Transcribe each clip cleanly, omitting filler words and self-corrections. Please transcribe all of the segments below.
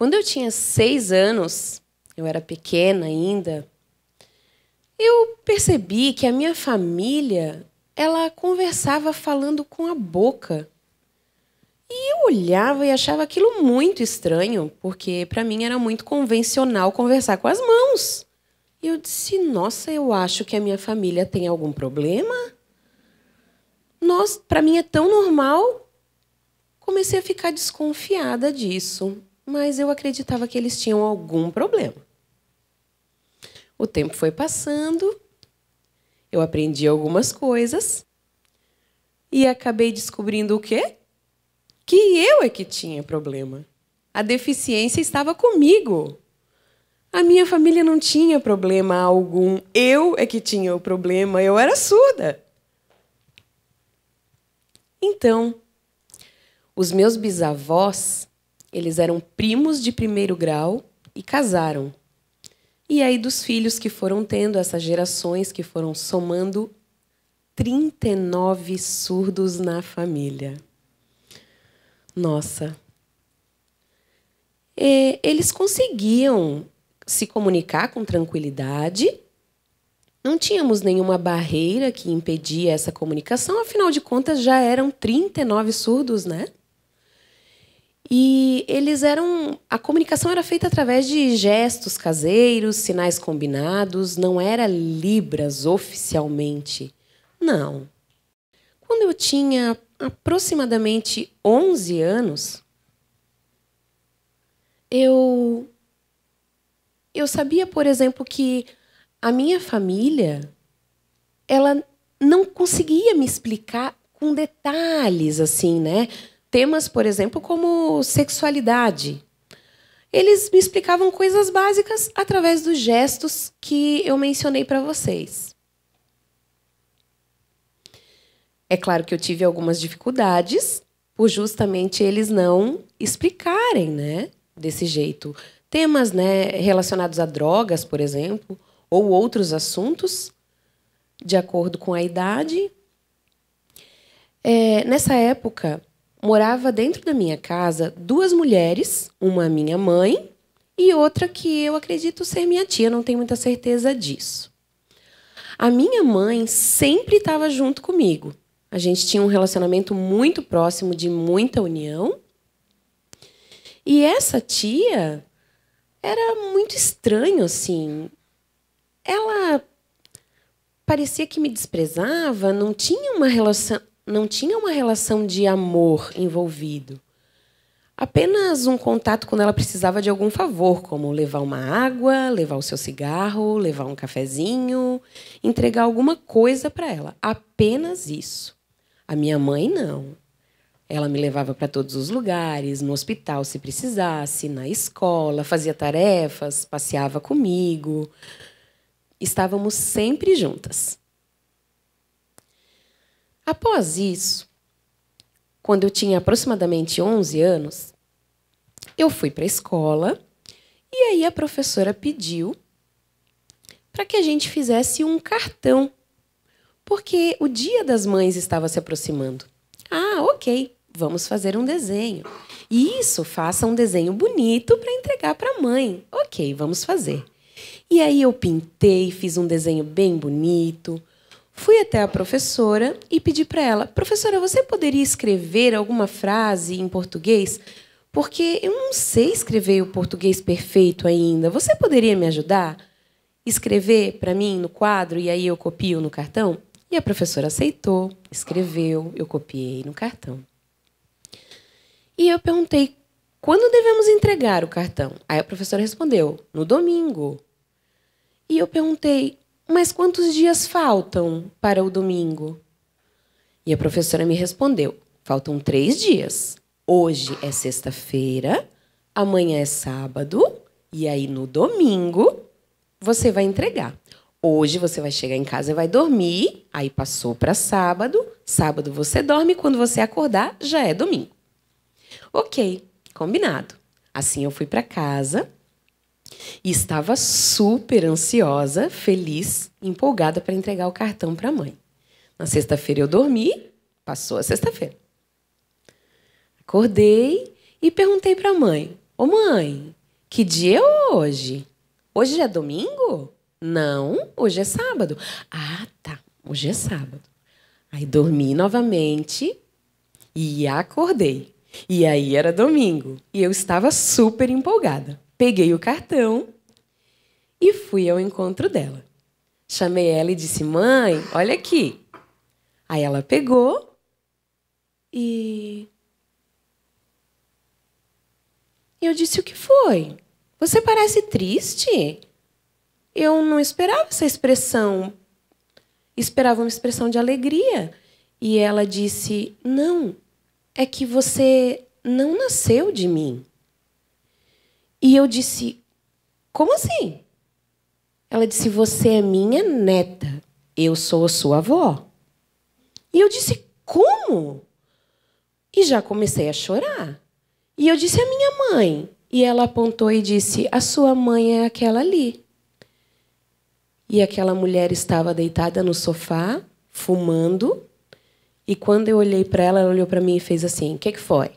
Quando eu tinha 6 anos, eu era pequena ainda, eu percebi que a minha família, ela conversava falando com a boca. E eu olhava e achava aquilo muito estranho, porque para mim era muito convencional conversar com as mãos. E eu disse, nossa, eu acho que a minha família tem algum problema. Para mim é tão normal. Comecei a ficar desconfiada disso, mas eu acreditava que eles tinham algum problema. O tempo foi passando, eu aprendi algumas coisas e acabei descobrindo o quê? Que eu é que tinha problema. A deficiência estava comigo. A minha família não tinha problema algum. Eu é que tinha o problema. Eu era surda. Então, os meus bisavós, eles eram primos de primeiro grau e casaram. E aí, dos filhos que foram tendo, essas gerações que foram somando, 39 surdos na família. Nossa. Eles conseguiam se comunicar com tranquilidade. Não tínhamos nenhuma barreira que impedia essa comunicação, afinal de contas, já eram 39 surdos, né? E a comunicação era feita através de gestos caseiros, sinais combinados, não era Libras oficialmente. Não. Quando eu tinha aproximadamente 11 anos, eu sabia, por exemplo, que a minha família, ela não conseguia me explicar com detalhes, assim, né? Temas, por exemplo, como sexualidade. Eles me explicavam coisas básicas através dos gestos que eu mencionei para vocês. É claro que eu tive algumas dificuldades por justamente eles não explicarem, né, desse jeito. Temas, né, relacionados a drogas, por exemplo, ou outros assuntos, de acordo com a idade. Nessa época, morava dentro da minha casa 2 mulheres, uma minha mãe e outra que eu acredito ser minha tia, não tenho muita certeza disso. A minha mãe sempre estava junto comigo. A gente tinha um relacionamento muito próximo, de muita união. E essa tia era muito estranho, assim. Ela parecia que me desprezava, não tinha uma relação de amor envolvido. Apenas um contato quando ela precisava de algum favor, como levar uma água, levar o seu cigarro, levar um cafezinho, entregar alguma coisa para ela. Apenas isso. A minha mãe, não. Ela me levava para todos os lugares, no hospital, se precisasse, na escola, fazia tarefas, passeava comigo. Estávamos sempre juntas. Após isso, quando eu tinha aproximadamente 11 anos, eu fui para a escola e aí a professora pediu para que a gente fizesse um cartão, porque o Dia das Mães estava se aproximando. Ah, ok, vamos fazer um desenho. Isso, faça um desenho bonito para entregar para a mãe. Ok, vamos fazer. E aí eu pintei, fiz um desenho bem bonito. Fui até a professora e pedi para ela, professora, você poderia escrever alguma frase em português? Porque eu não sei escrever o português perfeito ainda. Você poderia me ajudar? Escrever para mim no quadro e aí eu copio no cartão? E a professora aceitou, escreveu, eu copiei no cartão. E eu perguntei, quando devemos entregar o cartão? Aí a professora respondeu, no domingo. E eu perguntei, mas quantos dias faltam para o domingo? E a professora me respondeu, faltam 3 dias. Hoje é sexta-feira, amanhã é sábado, e aí no domingo você vai entregar. Hoje você vai chegar em casa e vai dormir, aí passou para sábado, sábado você dorme, quando você acordar já é domingo. Ok, combinado. Assim eu fui para casa e estava super ansiosa, feliz, empolgada para entregar o cartão para a mãe. Na sexta-feira eu dormi, passou a sexta-feira. Acordei e perguntei para a mãe, Ô mãe, que dia é hoje? Hoje já é domingo? Não, hoje é sábado. Ah, tá, hoje é sábado. Aí dormi novamente e acordei. E aí era domingo. E eu estava super empolgada. Peguei o cartão e fui ao encontro dela. Chamei ela e disse: mãe, olha aqui. Aí ela pegou e eu disse: o que foi? Você parece triste? Eu não esperava essa expressão. Esperava uma expressão de alegria. E ela disse: não, é que você não nasceu de mim. E eu disse: como assim? Ela disse: você é minha neta. Eu sou a sua avó. E eu disse: como? E já comecei a chorar. E eu disse: a minha mãe. E ela apontou e disse: a sua mãe é aquela ali. E aquela mulher estava deitada no sofá, fumando. E quando eu olhei para ela, ela olhou para mim e fez assim: o que foi?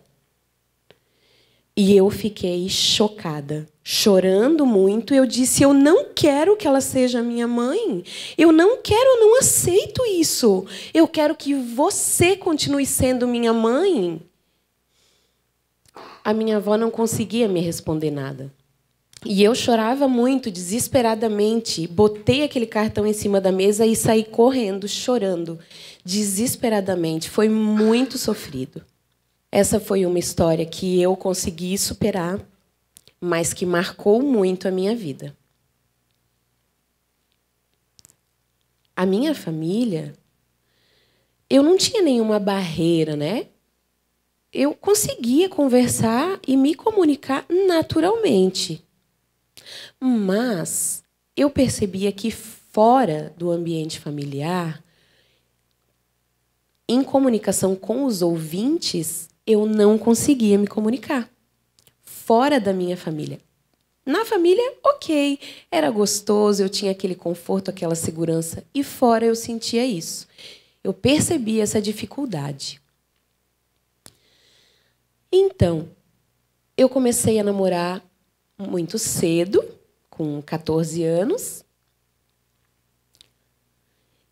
E eu fiquei chocada, chorando muito. Eu disse: eu não quero que ela seja minha mãe. Eu não quero, eu não aceito isso. Eu quero que você continue sendo minha mãe. A minha avó não conseguia me responder nada. E eu chorava muito, desesperadamente. Botei aquele cartão em cima da mesa e saí correndo, chorando, desesperadamente. Foi muito sofrido. Essa foi uma história que eu consegui superar, mas que marcou muito a minha vida. A minha família, eu não tinha nenhuma barreira, né? Eu conseguia conversar e me comunicar naturalmente. Mas eu percebia que fora do ambiente familiar, em comunicação com os ouvintes, eu não conseguia me comunicar. Fora da minha família. Na família, ok, era gostoso, eu tinha aquele conforto, aquela segurança. E fora eu sentia isso. Eu percebia essa dificuldade. Então, eu comecei a namorar muito cedo, com 14 anos.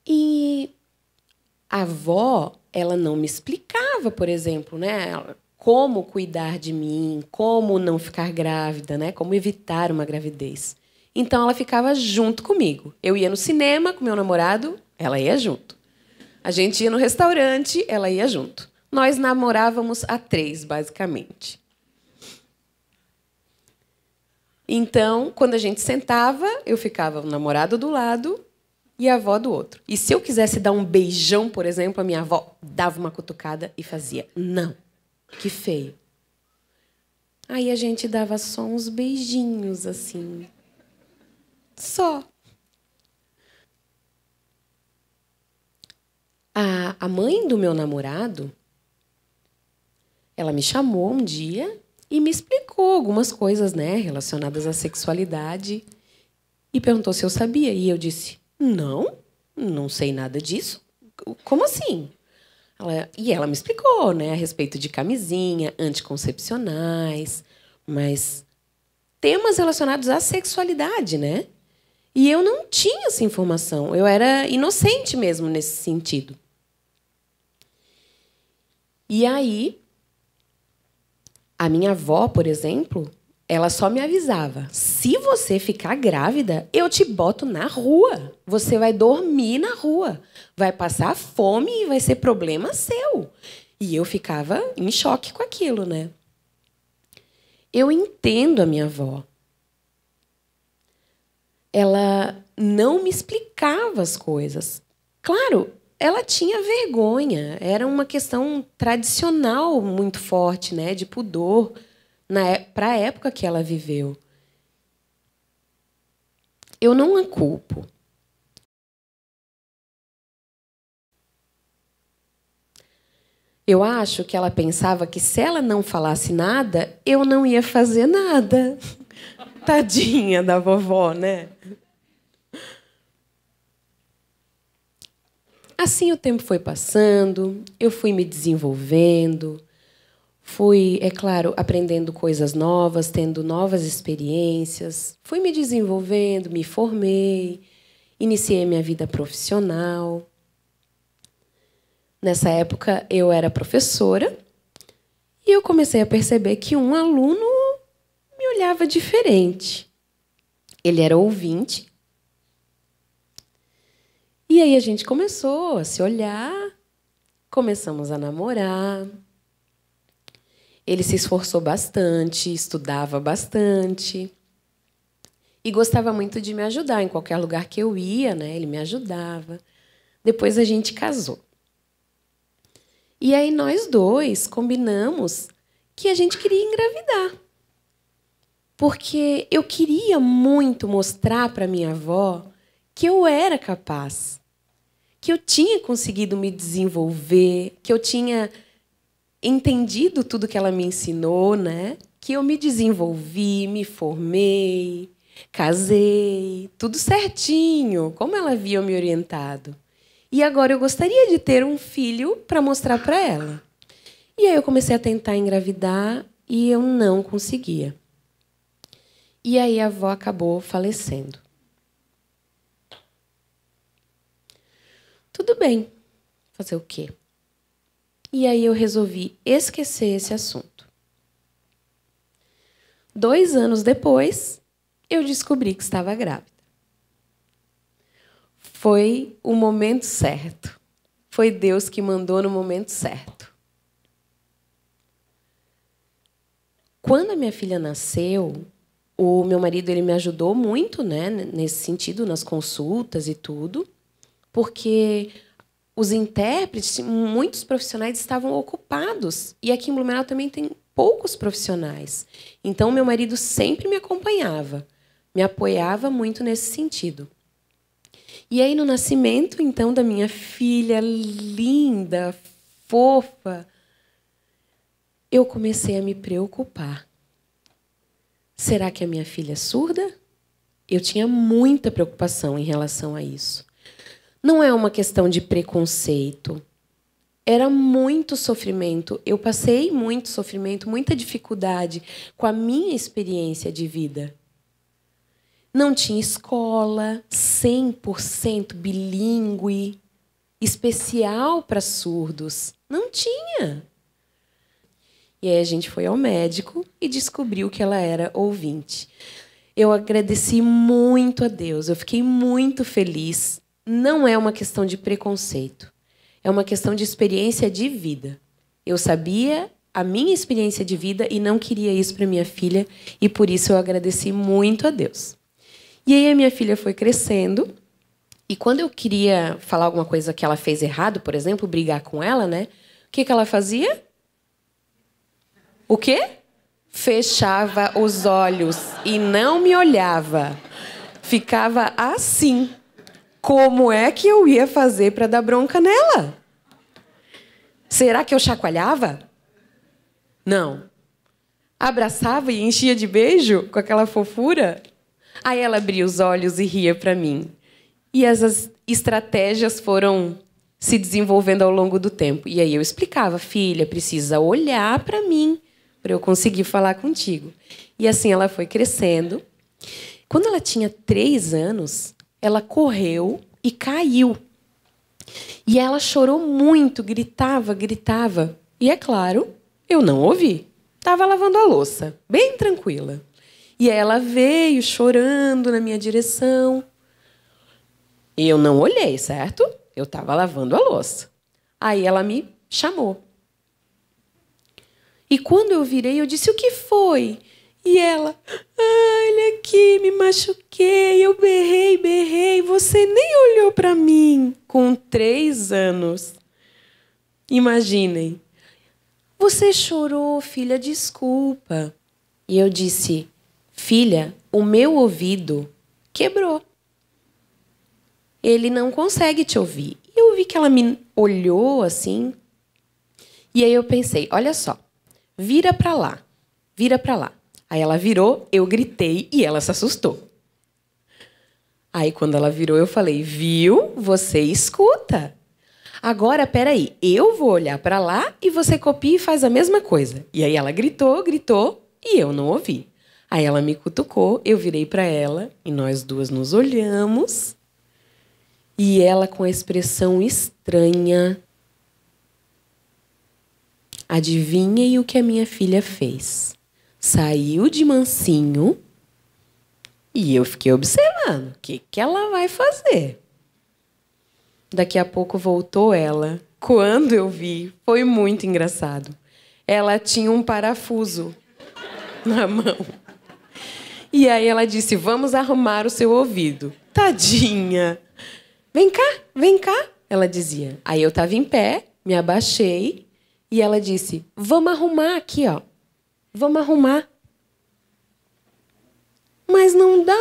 E a avó, ela não me explicava, por exemplo, né, como cuidar de mim, como não ficar grávida, né, como evitar uma gravidez. Então, ela ficava junto comigo. Eu ia no cinema com meu namorado, ela ia junto. A gente ia no restaurante, ela ia junto. Nós namorávamos a três, basicamente. Então, quando a gente sentava, eu ficava o namorado do lado e a avó do outro. E se eu quisesse dar um beijão, por exemplo, a minha avó dava uma cutucada e fazia: não, que feio. Aí a gente dava só uns beijinhos, assim. Só. A mãe do meu namorado, ela me chamou um dia e me explicou algumas coisas, né, relacionadas à sexualidade e perguntou se eu sabia. E eu disse: não, não sei nada disso. Como assim? Ela me explicou, né, a respeito de camisinha, anticoncepcionais, mas temas relacionados à sexualidade, né? E eu não tinha essa informação. Eu era inocente mesmo nesse sentido. E aí, a minha avó, por exemplo, ela só me avisava: se você ficar grávida, eu te boto na rua. Você vai dormir na rua. Vai passar fome e vai ser problema seu. E eu ficava em choque com aquilo, né? Eu entendo a minha avó. Ela não me explicava as coisas. Claro, ela tinha vergonha. Era uma questão tradicional muito forte, né, de pudor, para a época que ela viveu. Eu não a culpo. Eu acho que ela pensava que se ela não falasse nada, eu não ia fazer nada. Tadinha da vovó, né? Assim o tempo foi passando, eu fui me desenvolvendo, Fui, é claro, aprendendo coisas novas, tendo novas experiências. Fui me desenvolvendo, me formei, iniciei minha vida profissional. Nessa época, eu era professora e eu comecei a perceber que um aluno me olhava diferente. Ele era ouvinte. E aí a gente começou a se olhar, começamos a namorar. Ele se esforçou bastante, estudava bastante e gostava muito de me ajudar em qualquer lugar que eu ia, né? Ele me ajudava. Depois a gente casou. E aí nós dois combinamos que a gente queria engravidar. Porque eu queria muito mostrar para minha avó que eu era capaz, que eu tinha conseguido me desenvolver, que eu tinha entendido tudo que ela me ensinou, né? Que eu me desenvolvi, me formei, casei, tudo certinho, como ela havia me orientado. E agora eu gostaria de ter um filho para mostrar para ela. E aí eu comecei a tentar engravidar e eu não conseguia. E aí a avó acabou falecendo. Tudo bem, fazer o quê? E aí eu resolvi esquecer esse assunto. 2 anos depois, eu descobri que estava grávida. Foi o momento certo. Foi Deus que mandou no momento certo. Quando a minha filha nasceu, o meu marido ele me ajudou muito, né, nesse sentido, nas consultas e tudo, porque os intérpretes, muitos profissionais estavam ocupados. E aqui em Blumenau também tem poucos profissionais. Então, meu marido sempre me acompanhava, me apoiava muito nesse sentido. E aí, no nascimento, então, da minha filha linda, fofa, eu comecei a me preocupar. Será que a minha filha é surda? Eu tinha muita preocupação em relação a isso. Não é uma questão de preconceito. Era muito sofrimento. Eu passei muito sofrimento, muita dificuldade com a minha experiência de vida. Não tinha escola 100% bilíngue, especial para surdos. Não tinha. E aí a gente foi ao médico e descobriu que ela era ouvinte. Eu agradeci muito a Deus, eu fiquei muito feliz. Não é uma questão de preconceito, é uma questão de experiência de vida. Eu sabia a minha experiência de vida e não queria isso para minha filha, e por isso eu agradeci muito a Deus. E aí a minha filha foi crescendo, e quando eu queria falar alguma coisa que ela fez errado, por exemplo, brigar com ela, né? O que ela fazia? O quê? Fechava os olhos e não me olhava. Ficava assim. Como é que eu ia fazer para dar bronca nela? Será que eu chacoalhava? Não. Abraçava e enchia de beijo com aquela fofura? Aí ela abria os olhos e ria para mim. E as estratégias foram se desenvolvendo ao longo do tempo. E aí eu explicava, filha, precisa olhar para mim para eu conseguir falar contigo. E assim ela foi crescendo. Quando ela tinha 3 anos, ela correu e caiu. E ela chorou muito, gritava, gritava. E, é claro, eu não ouvi. Estava lavando a louça, bem tranquila. E aí ela veio chorando na minha direção. E eu não olhei, certo? Eu estava lavando a louça. Aí ela me chamou. E quando eu virei, eu disse, o que foi? E ela, olha aqui, me machuquei, eu berrei, você nem olhou para mim. Com 3 anos. Imaginem. Você chorou, filha, desculpa. E eu disse, filha, o meu ouvido quebrou. Ele não consegue te ouvir. E eu vi que ela me olhou assim. E aí eu pensei, olha só, vira para lá, vira para lá. Aí ela virou, eu gritei e ela se assustou. Aí, quando ela virou, eu falei, viu? Você escuta. Agora, peraí, eu vou olhar para lá e você copia e faz a mesma coisa. E aí ela gritou, gritou e eu não ouvi. Aí ela me cutucou, eu virei para ela e nós duas nos olhamos. E ela, com a expressão estranha, adivinhem o que a minha filha fez? Saiu de mansinho e eu fiquei observando. O que ela vai fazer? Daqui a pouco voltou ela. Quando eu vi, foi muito engraçado. Ela tinha um parafuso na mão. E aí ela disse, vamos arrumar o seu ouvido. Tadinha. Vem cá, ela dizia. Aí eu estava em pé, me abaixei, e ela disse, vamos arrumar aqui, ó. Vamos arrumar. Mas não dá.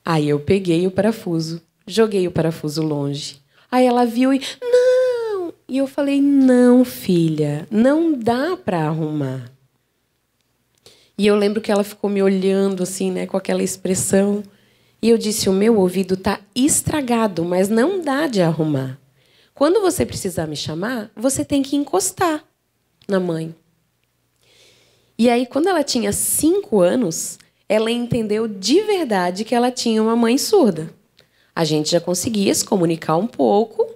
Aí eu peguei o parafuso, joguei o parafuso longe. Aí ela viu e, não! E eu falei, não, filha, não dá para arrumar. E eu lembro que ela ficou me olhando assim, né, com aquela expressão. E eu disse, o meu ouvido está estragado, mas não dá de arrumar. Quando você precisar me chamar, você tem que encostar na mãe. E aí, quando ela tinha 5 anos, ela entendeu de verdade que ela tinha uma mãe surda. A gente já conseguia se comunicar um pouco.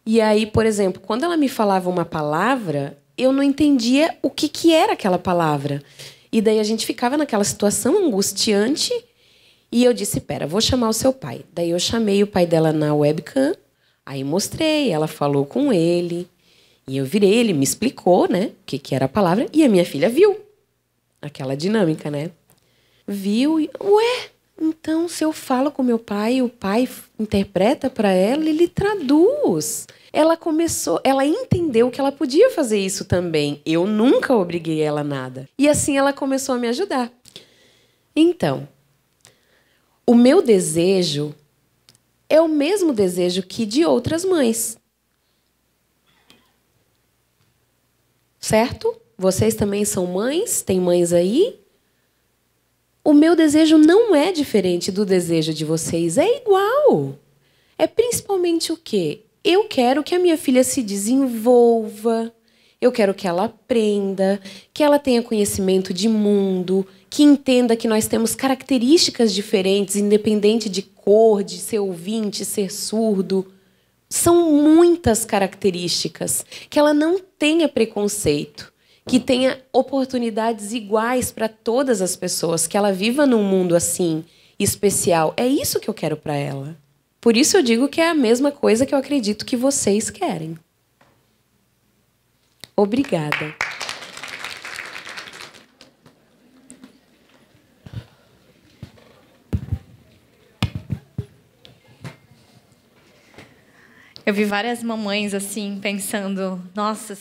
E aí, por exemplo, quando ela me falava uma palavra, eu não entendia o que era aquela palavra. E daí a gente ficava naquela situação angustiante. E eu disse, pera, vou chamar o seu pai. Daí eu chamei o pai dela na webcam, aí mostrei, ela falou com ele. E eu virei, ele me explicou, né, o que era a palavra, e a minha filha viu. Aquela dinâmica, né? Viu e, ué, então se eu falo com meu pai, o pai interpreta para ela, ele traduz. Ela entendeu que ela podia fazer isso também. Eu nunca obriguei ela a nada. E assim ela começou a me ajudar. Então, o meu desejo é o mesmo desejo que de outras mães. Certo? Vocês também são mães? Tem mães aí? O meu desejo não é diferente do desejo de vocês. É igual. É principalmente o quê? Eu quero que a minha filha se desenvolva. Eu quero que ela aprenda, que ela tenha conhecimento de mundo, que entenda que nós temos características diferentes, independente de cor, de ser ouvinte, ser surdo. São muitas características. Que ela não tenha preconceito, que tenha oportunidades iguais para todas as pessoas, que ela viva num mundo assim, especial. É isso que eu quero para ela. Por isso eu digo que é a mesma coisa que eu acredito que vocês querem. Obrigada. Eu vi várias mamães assim, pensando, nossa,